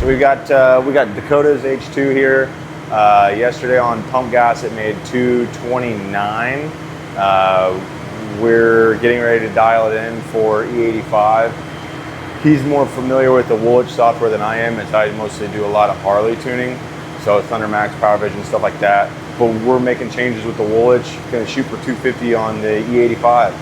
So we got Dakota's H2 here. Yesterday on pump gas it made 229. We're getting ready to dial it in for E85. He's more familiar with the Woolwich software than I am, as I mostly do a lot of Harley tuning. So Thunder Max, Power Vision, stuff like that. But we're making changes with the Woolwich. Gonna shoot for 250 on the E85.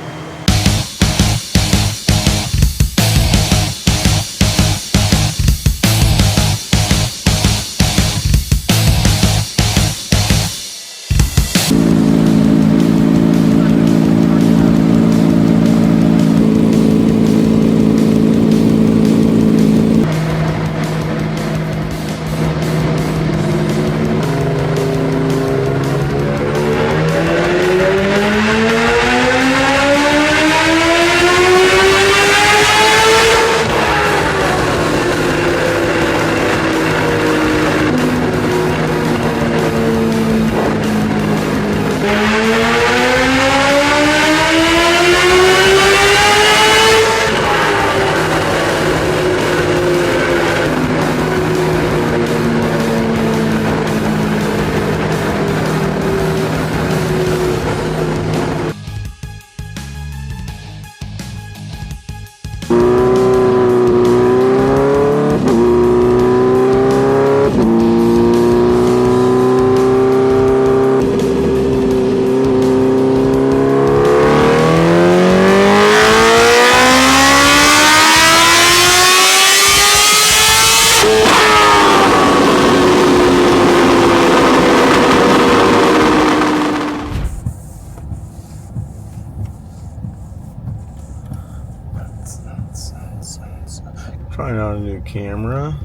Trying out a new camera.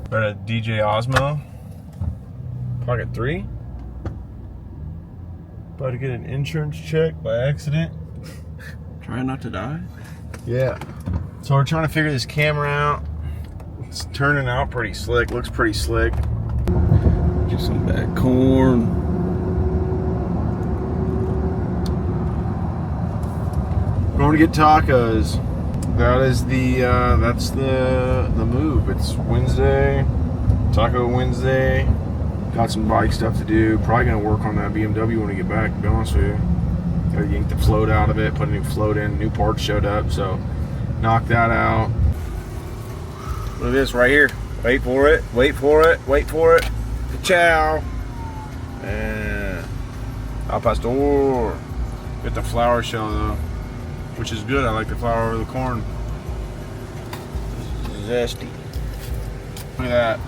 Got a DJ Osmo Pocket 3. About to get an insurance check by accident. Trying not to die? Yeah. So we're trying to figure this camera out. It's turning out pretty slick. Looks pretty slick. Just some bad corn. Going to get tacos. That is that's the move. It's Wednesday, Taco Wednesday. Got some bike stuff to do. Probably gonna work on that BMW when we get back, to be honest with you. Gotta yank the float out of it, put a new float in, new parts showed up, so knock that out. Look at this right here. Wait for it, wait for it, wait for it. Ciao. And al pastor. Get the flour shell though, which is good. I like the flour over the corn. Zesty. Look at that.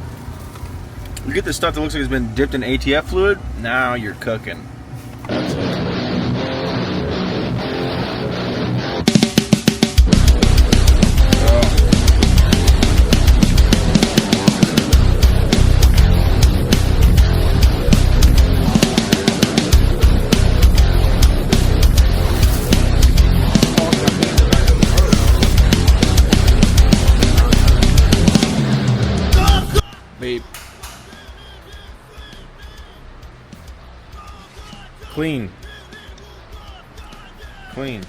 You get this stuff that looks like it's been dipped in ATF fluid, now you're cooking. That's it. Beep. Clean. Clean.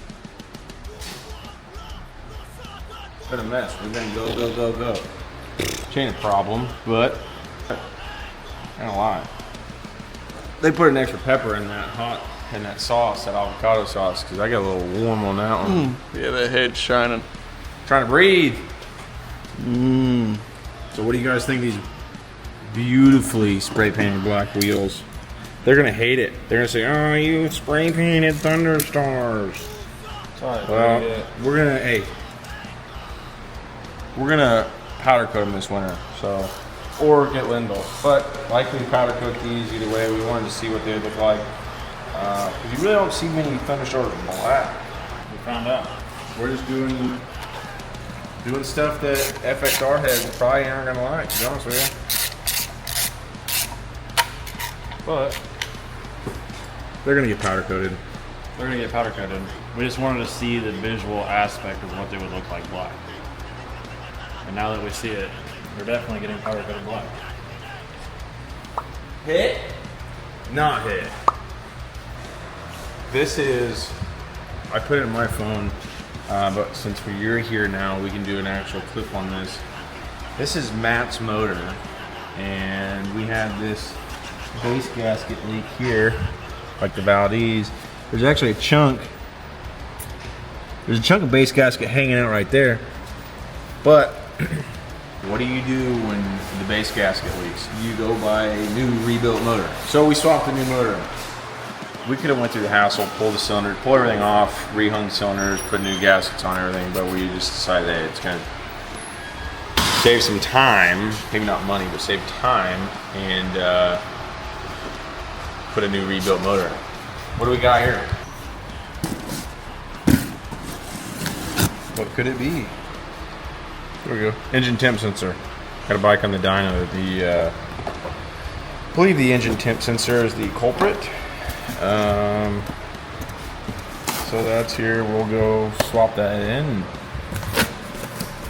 Been a mess. We've been go, go, go, go. Chain a problem, but I don't lie. They put an extra pepper in that sauce, that avocado sauce, because I got a little warm on that one. Yeah, that head's shining. Trying to breathe. So what do you guys think of these beautifully spray painted black wheels? They're gonna hate it. They're gonna say, "Oh, you spray painted Thunderstars." Sorry. Well, we're gonna powder coat them this winter, so, or get Lindell, but likely powder coat these either way. We wanted to see what they look like, because you really don't see many Thunderstars black. We found out. We're just doing stuff that FXR heads probably aren't gonna like, to be honest with you. But they're gonna get powder coated. They're gonna get powder coated. We just wanted to see the visual aspect of what they would look like black. And now that we see it, they're definitely getting powder coated black. Hit? Not hit. This is, I put it in my phone, but since you're here now, we can do an actual clip on this. This is Matt's motor, and we have this base gasket leak here, like the Valdez. There's actually a chunk. There's a chunk of base gasket hanging out right there. But what do you do when the base gasket leaks? You go buy a new rebuilt motor. So we swapped the new motor. We could have went through the hassle, pulled the cylinder, pull everything off, rehung the cylinders, put new gaskets on everything, but we just decided that it's gonna save some time, maybe not money, but save time, and put a new rebuilt motor in. What do we got here? What could it be? There we go. Engine temp sensor. Got a bike on the dyno. I believe the engine temp sensor is the culprit. So that's here. We'll go swap that in.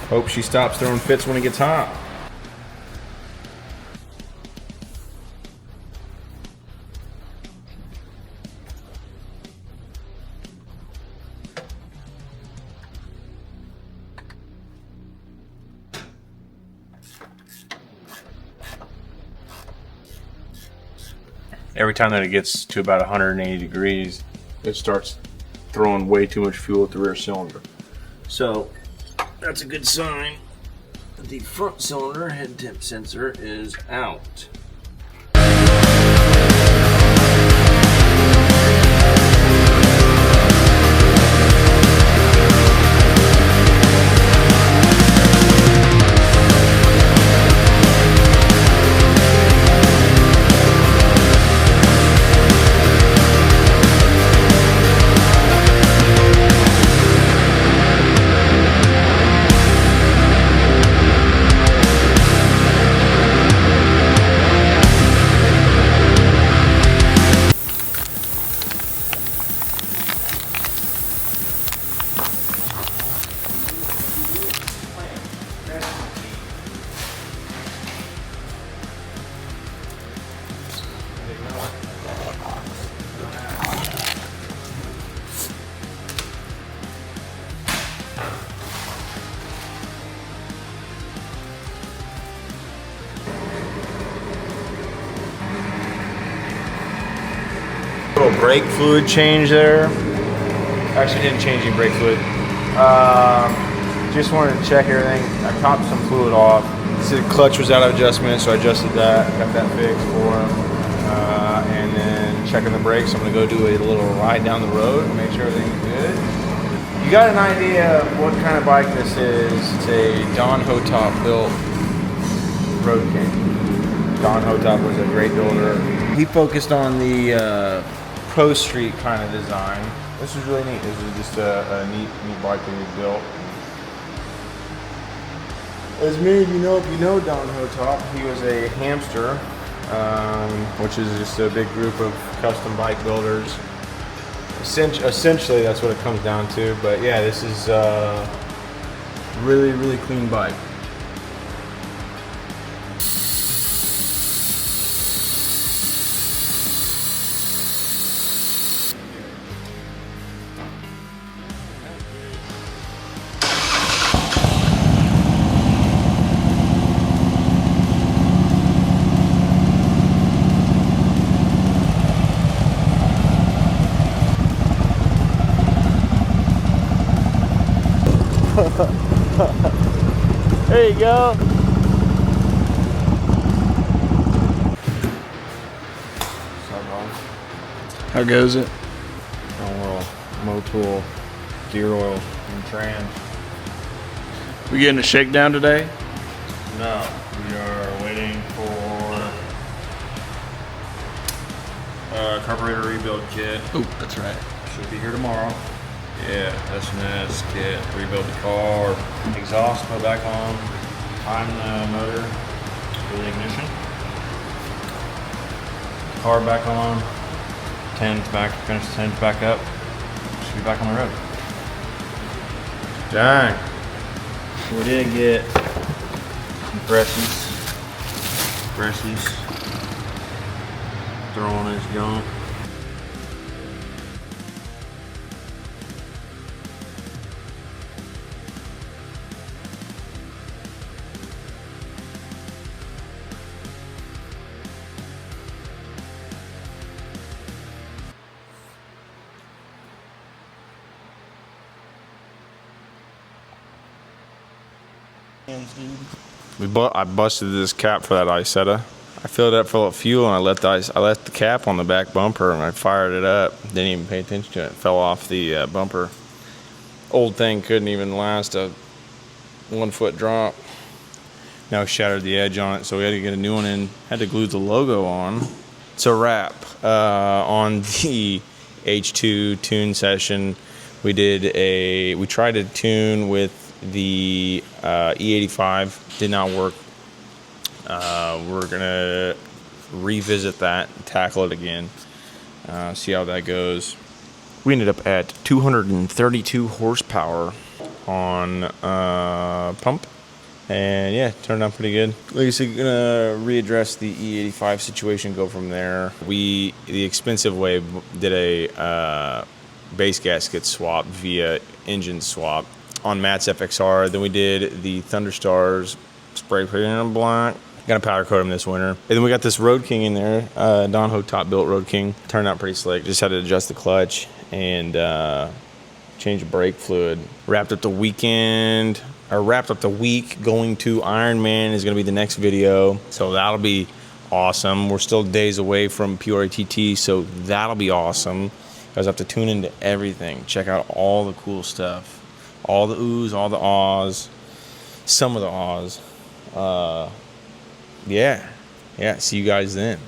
Hope she stops throwing fits when it gets hot. Every time that it gets to about 180 degrees, it starts throwing way too much fuel at the rear cylinder. So that's a good sign that the front cylinder head temp sensor is out. Little brake fluid change there. Actually didn't change any brake fluid. Just wanted to check everything. I topped some fluid off. The clutch was out of adjustment, so I adjusted that, got that fixed for him. And then checking the brakes. I'm gonna go do a little ride down the road and make sure everything's good. You got an idea of what kind of bike this is? It's a Don Hotop-Built Road King. Don Hotop was a great builder. He focused on the Pro Street kind of design. This was really neat. This is just a neat bike that he built. As many of you know, if you know Don Hotop, he was a hamster, which is just a big group of custom bike builders. Essentially, that's what it comes down to. But yeah, this is really, really clean bike. There you go. How goes it? Oh well, Motul, gear oil, and trans. We getting a shakedown today? No, we are waiting for carburetor rebuild kit. Oh, that's right. Should be here tomorrow. Yeah, S&S kit, rebuild the car, exhaust, put back on, time the motor for the ignition. Car back on, tens back, finish the tens back up. Should be back on the road. Dang. We did get some freshies. Throwing his junk. I busted this cap for that Isetta. I filled it up full of fuel and I let the cap on the back bumper and I fired it up. Didn't even pay attention to it. It fell off the bumper. Old thing couldn't even last a 1 foot drop. Now shattered the edge on it, so we had to get a new one in. Had to glue the logo on. It's a wrap on the H2 tune session. We tried to tune with the E85. Did not work. We're gonna revisit that, tackle it again, see how that goes. We ended up at 232 horsepower on pump, and yeah, turned out pretty good. Like I said, gonna readdress the E85 situation, go from there. The expensive way did a base gasket swap via engine swap on Matt's FXR. Then we did the Thunderstars spray painted black. Got to powder coat them this winter. And then we got this Road King in there, Don Hotop-Built Road King. Turned out pretty slick. Just had to adjust the clutch and change the brake fluid. Wrapped up the week going to Ironman is going to be the next video. So that'll be awesome. We're still days away from Peoria TT, so that'll be awesome. You guys have to tune into everything. Check out all the cool stuff. All the oohs, all the ahs, some of the ahs. Yeah, see you guys then.